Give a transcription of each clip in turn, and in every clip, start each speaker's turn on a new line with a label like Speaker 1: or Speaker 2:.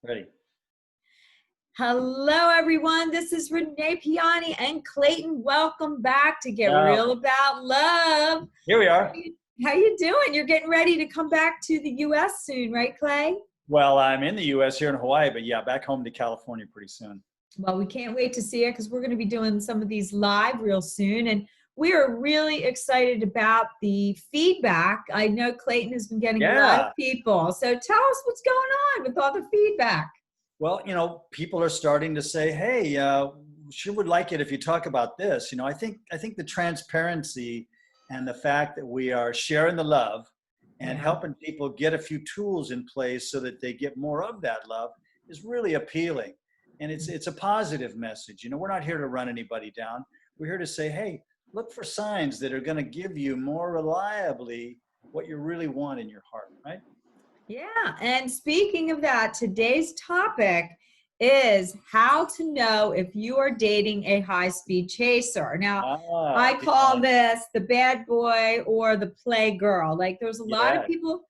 Speaker 1: Ready.
Speaker 2: Hello, everyone. This is Renee, Piane, and Clayton. Welcome back to Get
Speaker 1: Now,
Speaker 2: Real About Love.
Speaker 1: here we
Speaker 2: How
Speaker 1: are.
Speaker 2: you doing? You're getting ready to come back to the U.S. soon, right, Clay?
Speaker 1: Well, I'm in the U.S. here in Hawaii, but yeah, back home to California pretty soon.
Speaker 2: Well, we can't wait to see it because we're going to be doing some of these live real soon. And we are really excited about the feedback. I know Clayton has been getting a lot of
Speaker 1: Yeah.
Speaker 2: people. So tell us what's going on with all the feedback.
Speaker 1: Well, people are starting to say, "Hey, sure would like it if you talk about this." I think the transparency and the fact that we are sharing the love and
Speaker 2: Yeah.
Speaker 1: helping people get a few tools in place so that they get more of that love is really appealing. And it's a positive message. We're not here to run anybody down. We're here to say, "Hey, look for signs that are going to give you more reliably what you really want in your heart," right?
Speaker 2: Yeah, and speaking of that, today's topic is how to know if you are dating a high-speed chaser. Now, I
Speaker 1: Ah,
Speaker 2: call this the bad boy or the play girl. Like, there's a lot of
Speaker 1: yeah.
Speaker 2: people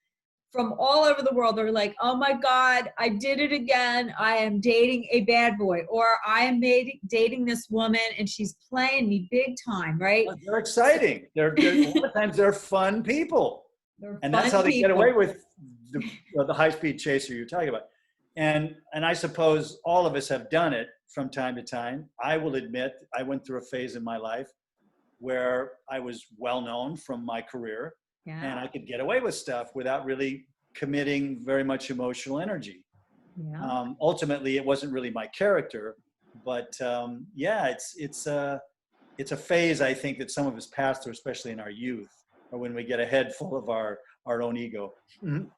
Speaker 2: from all over the world that are like, oh my God, I did it again. I am dating a bad boy, or I am dating this woman and she's playing me big time, right?
Speaker 1: Well, they're
Speaker 2: So,
Speaker 1: exciting. They're a lot of times they're fun people,
Speaker 2: they're
Speaker 1: and that's how
Speaker 2: fun
Speaker 1: they get away
Speaker 2: people.
Speaker 1: with the high speed chaser you're talking about. And I suppose all of us have done it from time to time. I will admit I went through a phase in my life where I was well known from my career, and
Speaker 2: Yeah,
Speaker 1: I could get away with stuff without really committing very much emotional energy.
Speaker 2: yeah.
Speaker 1: Ultimately, it wasn't really my character, but yeah, it's a phase I think that some of us pass through, especially in our youth, or when we get a head full of our own ego. Mhm.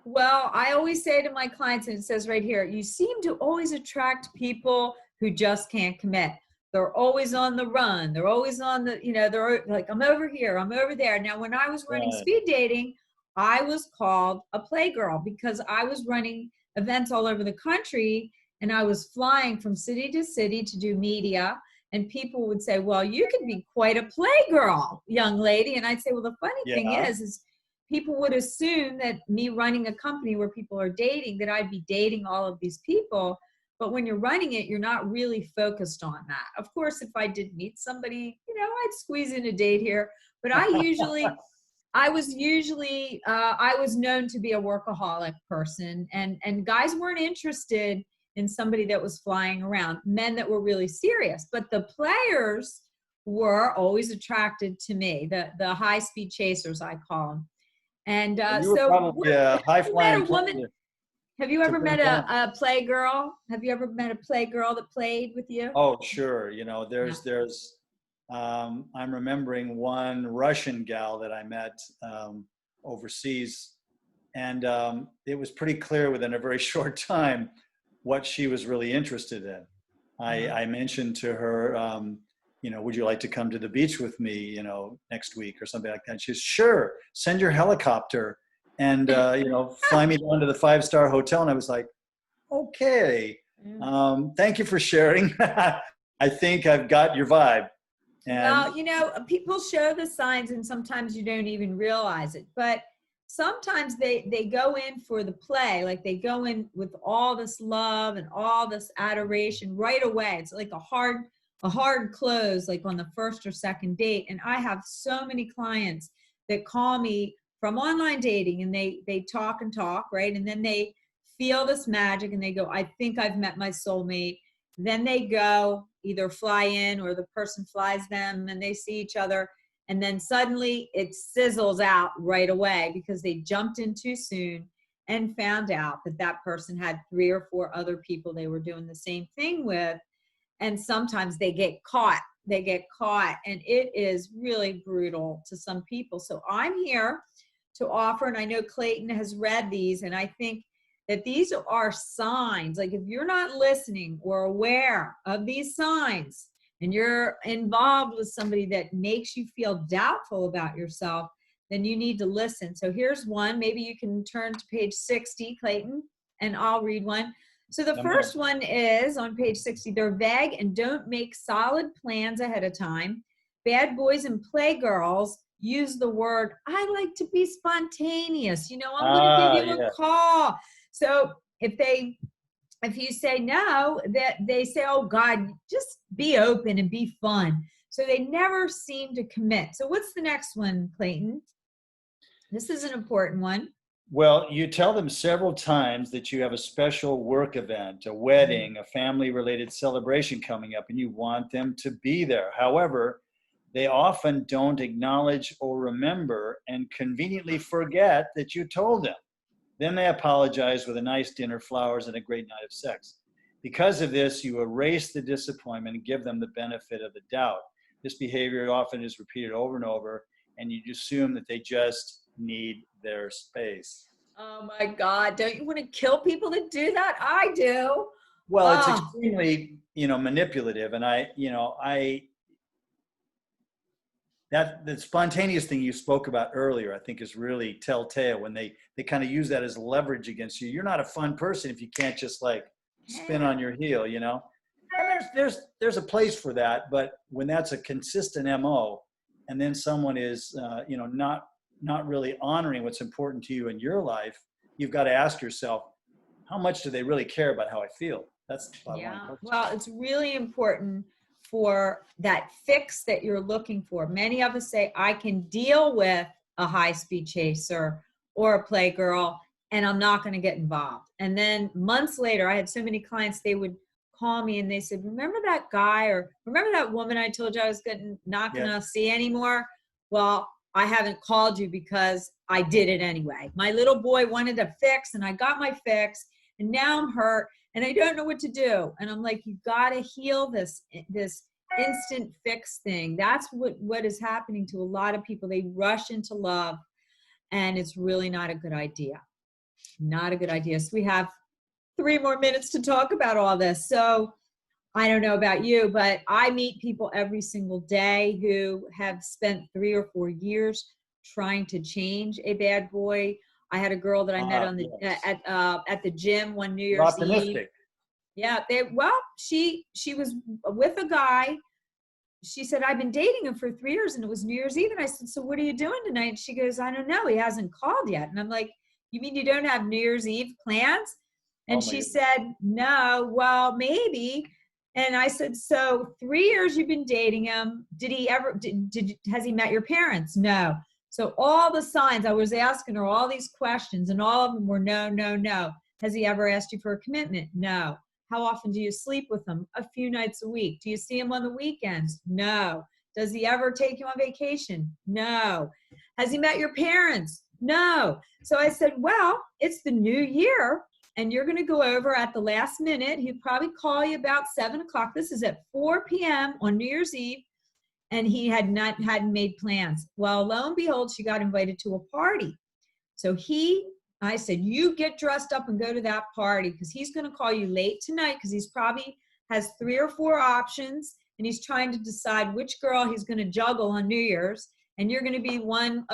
Speaker 2: Well, I always say to my clients, and it says right here, you seem to always attract people who just can't commit. They're always on the run. They're always on they're like, I'm over here, I'm over there. Now, when I was running
Speaker 1: Right.
Speaker 2: speed dating, I was called a playgirl because I was running events all over the country and I was flying from city to city to do media. And people would say, well, you could be quite a playgirl, young lady. And I'd say, well, the funny thing
Speaker 1: Yeah.
Speaker 2: is people would assume that me running a company where people are dating, that I'd be dating all of these people. But when you're running it, you're not really focused on that. Of course, if I did meet somebody, I'd squeeze in a date here. But I was known to be a workaholic person, and guys weren't interested in somebody that was flying around, men that were really serious. But the players were always attracted to me, the high speed chasers, I call them. And
Speaker 1: Well, you were
Speaker 2: so,
Speaker 1: probably
Speaker 2: what
Speaker 1: a high
Speaker 2: have you met
Speaker 1: flying
Speaker 2: a
Speaker 1: plane
Speaker 2: woman? Have you
Speaker 1: to
Speaker 2: ever
Speaker 1: bring
Speaker 2: met
Speaker 1: down.
Speaker 2: a play girl? Have you ever met a play girl that played with you?
Speaker 1: Oh, sure.
Speaker 2: Yeah.
Speaker 1: I'm remembering one Russian gal that I met overseas, and it was pretty clear within a very short time what she was really interested in.
Speaker 2: Yeah.
Speaker 1: I mentioned to her, would you like to come to the beach with me, next week or something like that? She says, sure, send your helicopter and, fly me down to the five-star hotel. And I was like, okay,
Speaker 2: Yeah.
Speaker 1: thank you for sharing. I think I've got your vibe. And
Speaker 2: Well, people show the signs and sometimes you don't even realize it. But sometimes they go in for the play, like they go in with all this love and all this adoration right away. It's like a hard close, like on the first or second date. And I have so many clients that call me from online dating and they talk and talk, right? And then they feel this magic and they go, I think I've met my soulmate. Then they go either fly in or the person flies them and they see each other. And then suddenly it sizzles out right away because they jumped in too soon and found out that that person had 3 or 4 other people they were doing the same thing with. And sometimes they get caught. And it is really brutal to some people. So I'm here to offer, and I know Clayton has read these, and I think that these are signs. Like if you're not listening or aware of these signs and you're involved with somebody that makes you feel doubtful about yourself, then you need to listen. So here's one. Maybe you can turn to page 60, Clayton, and I'll read one. So the
Speaker 1: I'm there.
Speaker 2: first one is on page 60. They're vague and don't make solid plans ahead of time. Bad boys and playgirls use the word, I like to be spontaneous. I'm going to give
Speaker 1: Ah,
Speaker 2: you a
Speaker 1: yeah.
Speaker 2: call. So if they if you say no, that they say, oh God, just be open and be fun. So they never seem to commit. So what's the next one, Clayton? This is an important one.
Speaker 1: Well, you tell them several times that you have a special work event, a wedding, a family related celebration coming up, and you want them to be there. However, they often don't acknowledge or remember and conveniently forget that you told them. Then they apologize with a nice dinner, flowers, and a great night of sex. Because of this, you erase the disappointment and give them the benefit of the doubt. This behavior often is repeated over and over, and you assume that they just need their space.
Speaker 2: Oh my God. Don't you want to kill people that do that? I do.
Speaker 1: Well, it's
Speaker 2: Oh,
Speaker 1: extremely, manipulative. And that the spontaneous thing you spoke about earlier, I think is really telltale when they kind of use that as leverage against you. You're not a fun person if you can't just like spin on your heel, And there's a place for that, but when that's a consistent MO, and then someone is, not really honoring what's important to you in your life, you've got to ask yourself, how much do they really care about how I feel? That's the bottom line.
Speaker 2: yeah. Well, it's really important for that fix that you're looking for. Many of us say, I can deal with a high-speed chaser or a playgirl, and I'm not going to get involved. And then months later, I had so many clients, they would call me and they said, remember that guy, or remember that woman I told you I was not going to see anymore? Well, I haven't called you because I did it anyway. My little boy wanted a fix and I got my fix, and now I'm hurt and I don't know what to do. And I'm like, you got to heal this instant fix thing. That's what is happening to a lot of people. They rush into love, and it's really not a good idea. Not a good idea. So we have 3 more minutes to talk about all this. So I don't know about you, but I meet people every single day who have spent 3 or 4 years trying to change a bad boy. I had a girl that I met on the at the gym one New Year's Eve. Yeah, she was with a guy. She said, I've been dating him for 3 years, and it was New Year's Eve. And I said, so what are you doing tonight? And she goes, I don't know. He hasn't called yet. And I'm like, you mean you don't have New Year's Eve plans? And she said, no, well, maybe. And I said, so 3 years you've been dating him. Has he met your parents? No. So all the signs, I was asking her all these questions, and all of them were no, no, no. Has he ever asked you for a commitment? No. How often do you sleep with him? A few nights a week. Do you see him on the weekends? No. Does he ever take you on vacation? No. Has he met your parents? No. So I said, well, it's the new year, and you're going to go over at the last minute. He'd probably call you about 7 o'clock. This is at 4 p.m. on New Year's Eve, and he hadn't made plans. Well, lo and behold, she got invited to a party. So I said, you get dressed up and go to that party, because he's going to call you late tonight, because he's probably has 3 or 4 options, and he's trying to decide which girl he's going to juggle on New Year's, and you're going to be one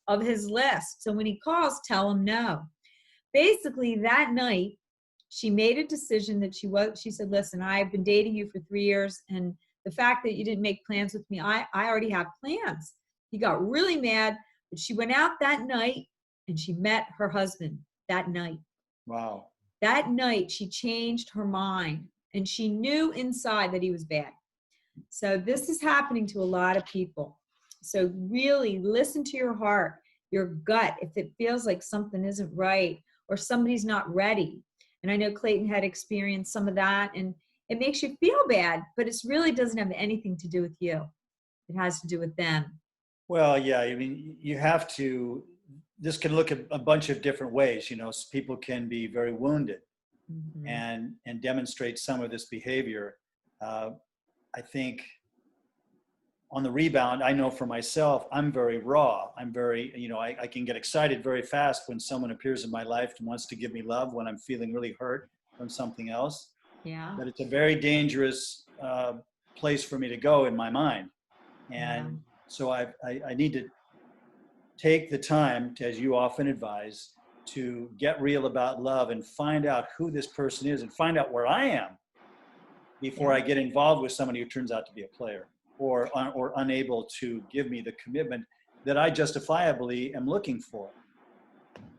Speaker 2: of his list. So when he calls, tell him no. Basically, that night, she made a decision that she said, listen, I've been dating you for 3 years, and the fact that you didn't make plans with me, I already have plans. He got really mad, but she went out that night, and she met her husband that night.
Speaker 1: Wow.
Speaker 2: That night, she changed her mind, and she knew inside that he was bad. So this is happening to a lot of people. So really listen to your heart, your gut, if it feels like something isn't right or somebody's not ready. And I know Clayton had experienced some of that, and it makes you feel bad, but it really doesn't have anything to do with you. It has to do with them.
Speaker 1: Well, yeah, I mean, you have to, this can look at a bunch of different ways. People can be very wounded and demonstrate some of this behavior. I think on the rebound, I know for myself, I'm very raw. I'm very, I can get excited very fast when someone appears in my life and wants to give me love when I'm feeling really hurt from something else.
Speaker 2: Yeah.
Speaker 1: But it's a very dangerous place for me to go in my mind. And so I need to take the time, as you often advise, to get real about love and find out who this person is and find out where I am before I get involved with somebody who turns out to be a player or unable to give me the commitment that I justifiably am looking for.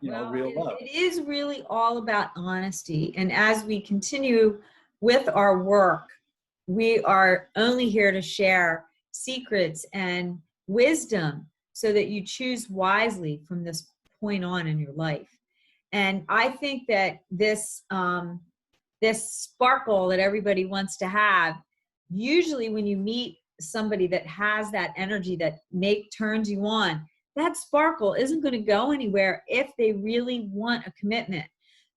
Speaker 2: Well,
Speaker 1: real love.
Speaker 2: it is really all about honesty. And as we continue with our work, we are only here to share secrets and wisdom so that you choose wisely from this point on in your life. And I think that this sparkle that everybody wants to have, usually when you meet somebody that has that energy that turns you on, that sparkle isn't going to go anywhere if they really want a commitment.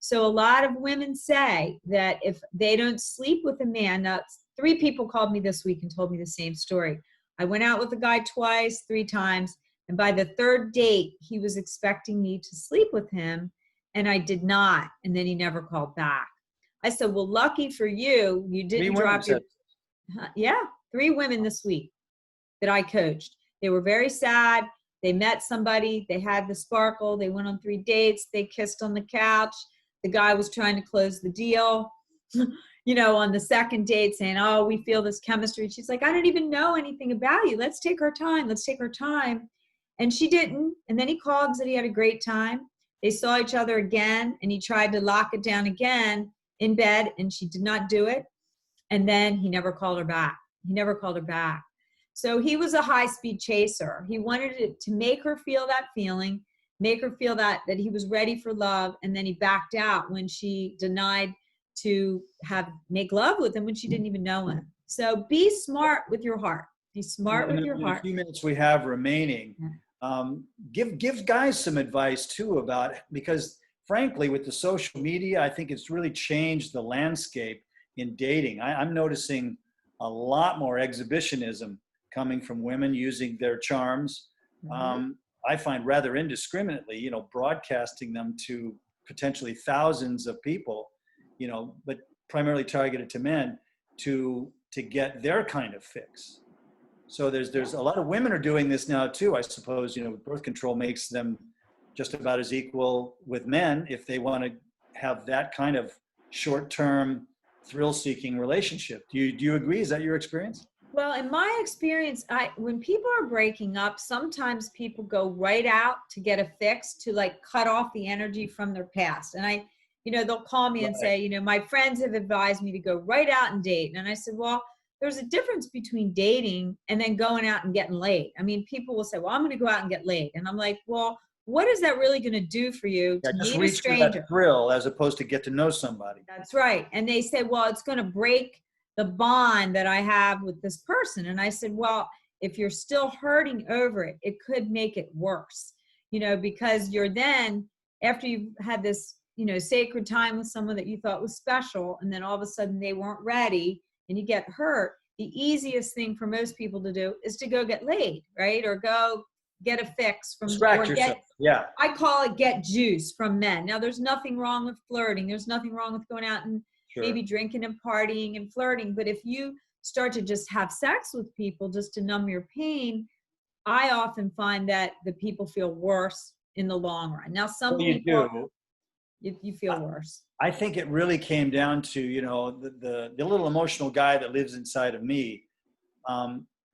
Speaker 2: So a lot of women say that if they don't sleep with a man, now 3 people called me this week and told me the same story. I went out with a guy twice, 3 times, and by the 3rd date, he was expecting me to sleep with him, and I did not, and then he never called back. I said, well, lucky for you, you didn't drop your... Yeah, 3 women this week that I coached. They were very sad. They met somebody. They had the sparkle. They went on 3 dates. They kissed on the couch. The guy was trying to close the deal, on the 2nd date saying, oh, we feel this chemistry. She's like, I don't even know anything about you. Let's take our time. Let's take our time. And she didn't. And then he called and said he had a great time. They saw each other again, and he tried to lock it down again in bed, and she did not do it. And then he never called her back. He never called her back. So he was a high-speed chaser. He wanted it to make her feel that feeling, make her feel that he was ready for love, and then he backed out when she denied to make love with him when she didn't even know him. So be smart with your heart. Be smart with your heart.
Speaker 1: In the few minutes we have remaining, give guys some advice too about, because frankly, with the social media, I think it's really changed the landscape in dating. I'm noticing a lot more exhibitionism coming from women using their charms. I find rather indiscriminately, broadcasting them to potentially thousands of people, but primarily targeted to men to get their kind of fix. So there's a lot of women are doing this now too, I suppose. Birth control makes them just about as equal with men if they want to have that kind of short-term thrill-seeking relationship. Do you agree? Is that your experience?
Speaker 2: Well, in my experience, when people are breaking up, sometimes people go right out to get a fix to cut off the energy from their past. And they'll call me and say, my friends have advised me to go right out and date. And I said, well, there's a difference between dating and then going out and getting laid. I mean, people will say, well, I'm going to go out and get laid. And I'm like, well, what is that really going to do for you to meet a stranger?
Speaker 1: Just reach for that thrill as opposed to get to know somebody.
Speaker 2: That's right. And they say, well, it's going to break the bond that I have with this person. And I said, well, if you're still hurting over it, it could make it worse, because you're then, after you've had this, sacred time with someone that you thought was special, and then all of a sudden they weren't ready and you get hurt, the easiest thing for most people to do is to go get laid, right? Or go get a fix from,
Speaker 1: scratch yourself. Yeah.
Speaker 2: I call it get juice from men. Now, there's nothing wrong with flirting. There's nothing wrong with going out and maybe drinking and partying and flirting. But if you start to just have sex with people just to numb your pain, I often find that the people feel worse in the long run. Now, some people, you feel worse.
Speaker 1: I think it really came down to, the little emotional guy that lives inside of me.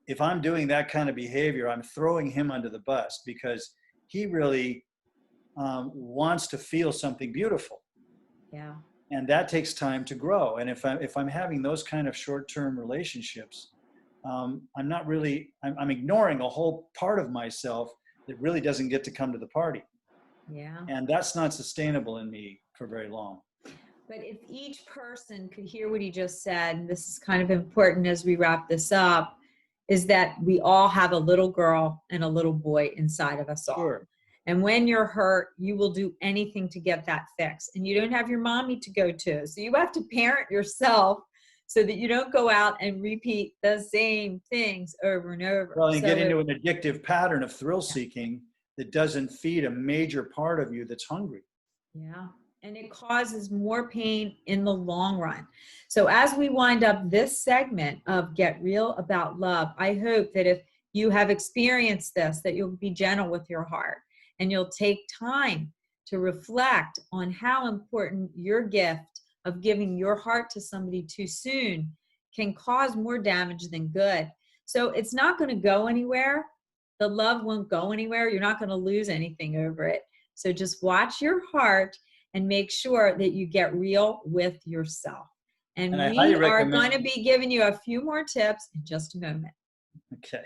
Speaker 1: If I'm doing that kind of behavior, I'm throwing him under the bus because he really wants to feel something beautiful.
Speaker 2: Yeah.
Speaker 1: And that takes time to grow. And if I'm having those kind of short-term relationships, I'm ignoring a whole part of myself that really doesn't get to come to the party.
Speaker 2: Yeah.
Speaker 1: And that's not sustainable in me for very long.
Speaker 2: But if each person could hear what he just said, and this is kind of important as we wrap this up, is that we all have a little girl and a little boy inside of us all.
Speaker 1: Sure.
Speaker 2: And when you're hurt, you will do anything to get that fix. And you don't have your mommy to go to. So you have to parent yourself so that you don't go out and repeat the same things over and over.
Speaker 1: Well, you get into an addictive pattern of thrill seeking that doesn't feed a major part of you that's hungry.
Speaker 2: Yeah. And it causes more pain in the long run. So as we wind up this segment of Get Real About Love, I hope that if you have experienced this, that you'll be gentle with your heart and you'll take time to reflect on how important your gift of giving your heart to somebody too soon can cause more damage than good. So it's not going to go anywhere. The love won't go anywhere. You're not going to lose anything over it. So just watch your heart and make sure that you get real with yourself. And
Speaker 1: And I highly
Speaker 2: we are going
Speaker 1: recommend,
Speaker 2: to be giving you a few more tips in just a moment.
Speaker 1: okay.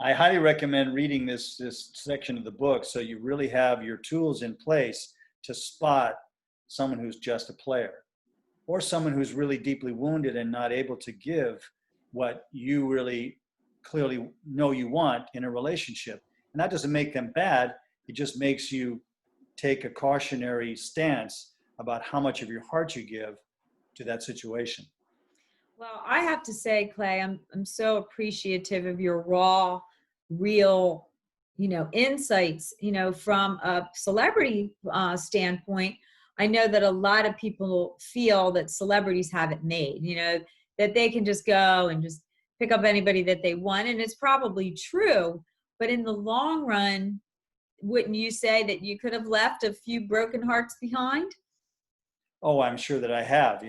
Speaker 1: I highly recommend reading this section of the book so you really have your tools in place to spot someone who's just a player or someone who's really deeply wounded and not able to give what you really clearly know you want in a relationship. And that doesn't make them bad. It just makes you take a cautionary stance about how much of your heart you give to that situation.
Speaker 2: Well, I have to say, Clay, I'm so appreciative of your raw, real, insights, from a celebrity standpoint. I know that a lot of people feel that celebrities have it made, that they can just go and just pick up anybody that they want. And it's probably true. But in the long run, wouldn't you say that you could have left a few broken hearts behind?
Speaker 1: Oh, I'm sure that I have.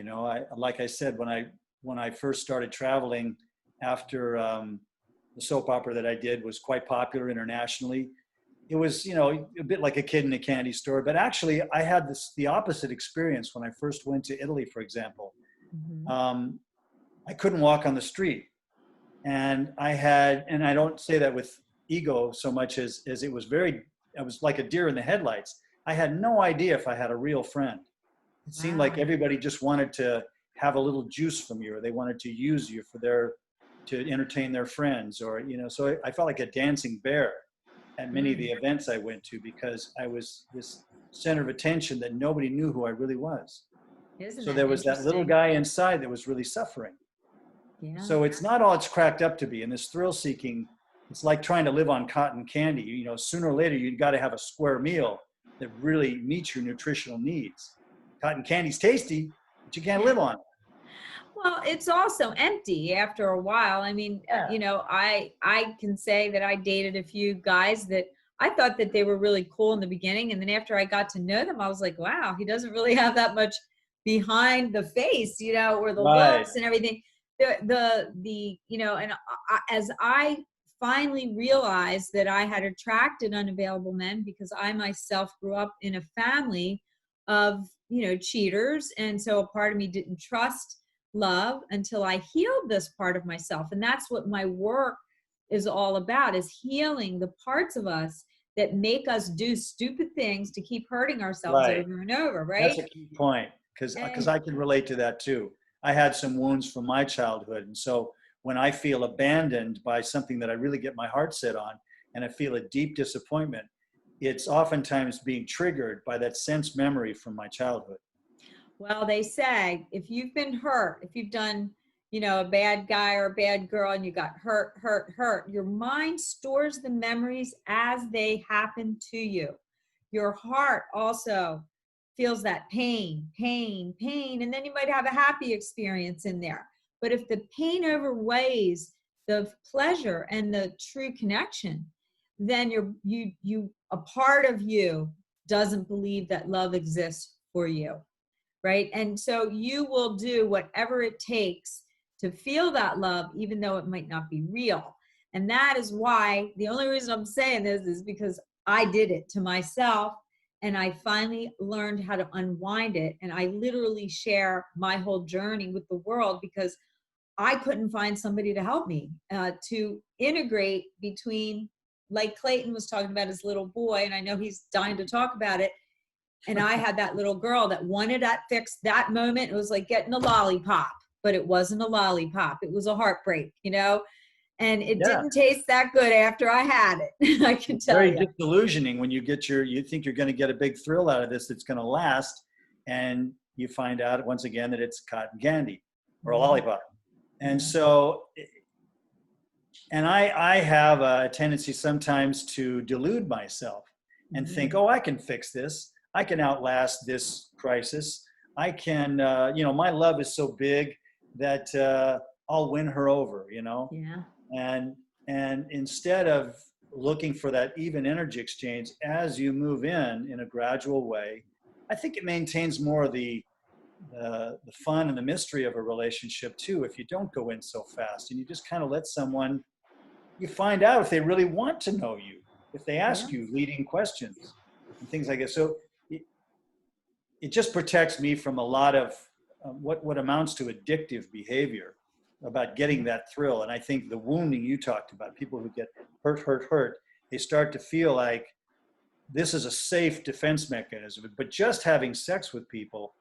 Speaker 1: Like I said, when I first started traveling after the soap opera that I did was quite popular internationally. It was, a bit like a kid in a candy store. But actually, I had the opposite experience when I first went to Italy, for example.
Speaker 2: Mhm.
Speaker 1: I couldn't walk on the street, and I don't say that with ego so much as I was like a deer in the headlights. I had no idea if I had a real friend. It seemed like
Speaker 2: Wow.
Speaker 1: everybody just wanted to have a little juice from you, or they wanted to use you to entertain their friends, or so I felt like a dancing bear at many of
Speaker 2: Mm.
Speaker 1: the events I went to because I was this center of attention that nobody knew who I really was.
Speaker 2: Isn't
Speaker 1: So
Speaker 2: that
Speaker 1: there was that little
Speaker 2: interesting?
Speaker 1: guy inside that was really suffering.
Speaker 2: Yeah.
Speaker 1: So it's not all it's cracked up to be. And this thrill seeking, it's like trying to live on cotton candy. Sooner or later, you've got to have a square meal that really meets your nutritional needs. Cotton candy's tasty, but you can't live on it.
Speaker 2: Well, it's also empty after a while. I mean,
Speaker 1: Yeah.
Speaker 2: I can say that I dated a few guys that I thought that they were really cool in the beginning, and then after I got to know them, I was like, wow, he doesn't really have that much behind the face, or the
Speaker 1: Right.
Speaker 2: looks and everything. As I finally realized that I had attracted unavailable men because I myself grew up in a family of cheaters, and so a part of me didn't trust love until I healed this part of myself. And that's what my work is all about, is healing the parts of us that make us do stupid things to keep hurting ourselves
Speaker 1: Right.
Speaker 2: over and over,
Speaker 1: That's
Speaker 2: right?
Speaker 1: a key point because
Speaker 2: And
Speaker 1: I can relate to that too. I had some wounds from my childhood. And so when I feel abandoned by something that I really get my heart set on and I feel a deep disappointment, it's oftentimes being triggered by that sense memory from my childhood.
Speaker 2: well, they say if you've been hurt, if you've done, a bad guy or a bad girl and you got hurt, your mind stores the memories as they happen to you. Your heart also feels that pain, and then you might have a happy experience in there. But if the pain overweighs the pleasure and the true connection, then a part of you doesn't believe that love exists for you, right? And so you will do whatever it takes to feel that love, even though it might not be real. And that is why the only reason I'm saying this is because I did it to myself, and I finally learned how to unwind it. And I literally share my whole journey with the world because I couldn't find somebody to help me to integrate between, like Clayton was talking about his little boy, and I know he's dying to talk about it. And I had that little girl that wanted that fix that moment. It was like getting a lollipop, but it wasn't a lollipop. It was a heartbreak, and it
Speaker 1: Yeah.
Speaker 2: didn't taste that good after I had it. I can
Speaker 1: It's
Speaker 2: tell
Speaker 1: very
Speaker 2: you.
Speaker 1: disillusioning when you think you're going to get a big thrill out of this that's going to last. And you find out once again that it's cotton candy or a lollipop. And so, and I have a tendency sometimes to delude myself and think, oh, I can fix this. I can outlast this crisis. I can, my love is so big that I'll win her over,
Speaker 2: Yeah.
Speaker 1: and instead of looking for that even energy exchange as you move in a gradual way, I think it maintains more of the fun and the mystery of a relationship too. If you don't go in so fast and you just kind of let someone, you find out if they really want to know you, if they
Speaker 2: Yeah.
Speaker 1: ask you leading questions. and things like that. So it just protects me from a lot of what amounts to addictive behavior about getting that thrill. And I think the wounding you talked about, people who get hurt, they start to feel like this is a safe defense mechanism. But just having sex with people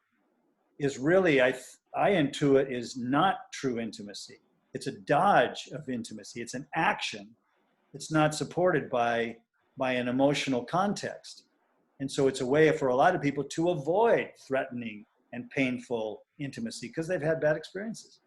Speaker 1: is really, I intuit, is not true intimacy. It's a dodge of intimacy. It's an action. It's not supported by an emotional context. And so it's a way for a lot of people to avoid threatening and painful intimacy because they've had bad experiences.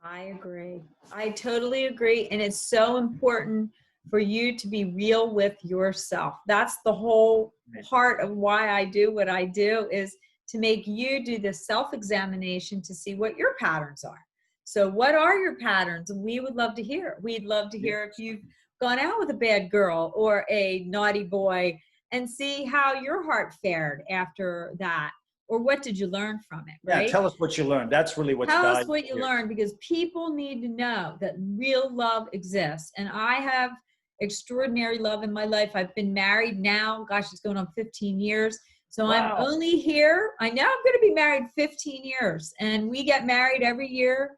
Speaker 2: I agree. I totally agree. And it's so important for you to be real with yourself. That's the whole part of why I do what I do, is to make you do the self-examination to see what your patterns are. So what are your patterns? And we would love to hear. We'd love to hear if you've gone out with a bad girl or a naughty boy, and see how your heart fared after that. Or what did you learn from it, right?
Speaker 1: Yeah, tell us what you learned. That's really what's
Speaker 2: valuable.
Speaker 1: valuable.
Speaker 2: Tell us what you learned, because people need to know that real love exists. And I have extraordinary love in my life. I've been married now, gosh, it's going on 15 years. So
Speaker 1: Wow.
Speaker 2: I'm only here. I know I'm going to be married 15 years, and we get married every year.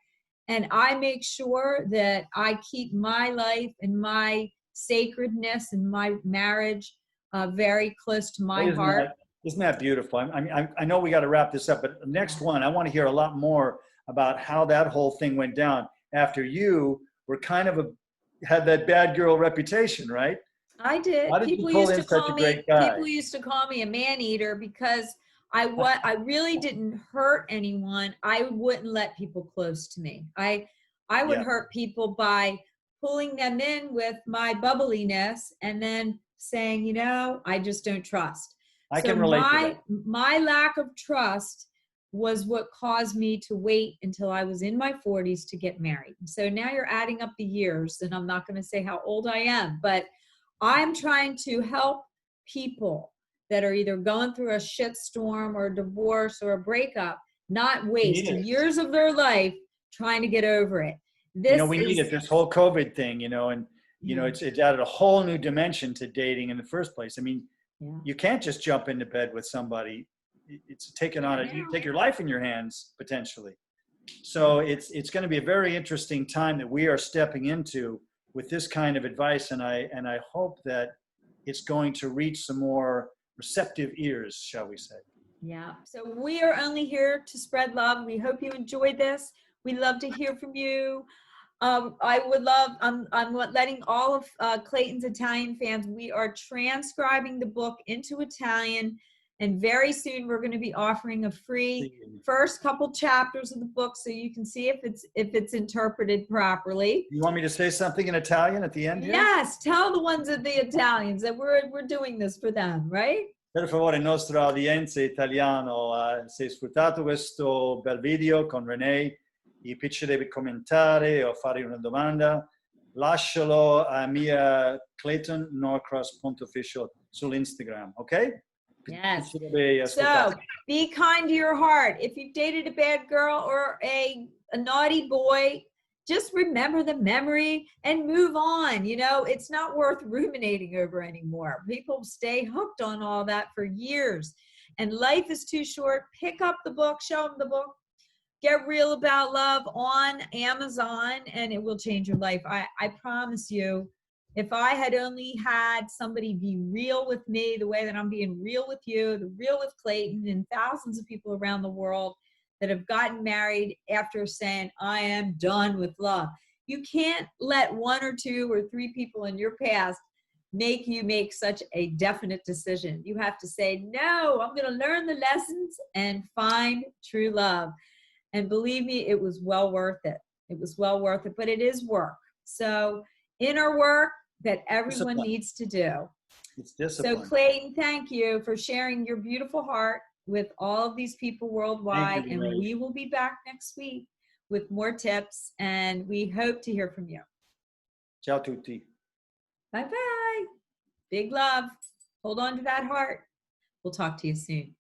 Speaker 2: And I make sure that I keep my life and my sacredness and my marriage very close to my heart.
Speaker 1: Isn't that beautiful? I know we got to wrap this up, but the next one, I want to hear a lot more about how that whole thing went down after you were kind of had that bad girl reputation, right?
Speaker 2: I did.
Speaker 1: How did
Speaker 2: People
Speaker 1: you pull
Speaker 2: used
Speaker 1: in
Speaker 2: to
Speaker 1: such
Speaker 2: call
Speaker 1: a
Speaker 2: me.
Speaker 1: great guy?
Speaker 2: People used to call me a man eater because I really didn't hurt anyone. I wouldn't let people close to me. I would hurt people by pulling them in with my bubbliness and then saying, you know, I just don't trust.
Speaker 1: I can relate to that.
Speaker 2: My lack of trust was what caused me to wait until I was in my 40s to get married. So now you're adding up the years, and I'm not going to say how old I am, but I'm trying to help people that are either going through a shitstorm or a divorce or a breakup not waste years of their life trying to get over it.
Speaker 1: We need it. This whole COVID thing, and it's added a whole new dimension to dating in the first place. I mean, you can't just jump into bed with somebody. It's taken on you take your life in your hands potentially. So it's going to be a very interesting time that we are stepping into with this kind of advice, and I hope that it's going to reach some more receptive ears, shall we say. Yeah. So we are only here to spread love. We hope you enjoyed this. We'd love to hear from you. I'm letting all of Clayton's Italian fans, we are transcribing the book into Italian, and very soon we're going to be offering a free first couple chapters of the book so you can see if it's interpreted properly. You want me to say something in Italian at the end here? Yes, tell the ones of the Italians that we're doing this for them, right? Per favore, nostra audienza italiano, se hai sfruttato questo bel video con Renee, ti piacerebbe commentare o fare una domanda, lascialo a mia Clayton Norcross.official sull'Instagram, ok? Yes. So be kind to your heart. If you've dated a bad girl or a naughty boy, just remember the memory and move on. It's not worth ruminating over anymore. People stay hooked on all that for years, and life is too short. Pick up the book, show them the book. Get Real About Love on Amazon, and it will change your life. I promise you, if I had only had somebody be real with me the way that I'm being real with you, real with Clayton, and thousands of people around the world that have gotten married after saying, I am done with love. You can't let one or two or three people in your past make you make such a definite decision. You have to say, no, I'm going to learn the lessons and find true love. And believe me, it was well worth it. It was well worth it, but it is work. So inner work that everyone needs to do. It's discipline. So Clayton, thank you for sharing your beautiful heart with all of these people worldwide. And we will be back next week with more tips, and we hope to hear from you. Ciao tutti. Bye-bye. Big love. Hold on to that heart. We'll talk to you soon.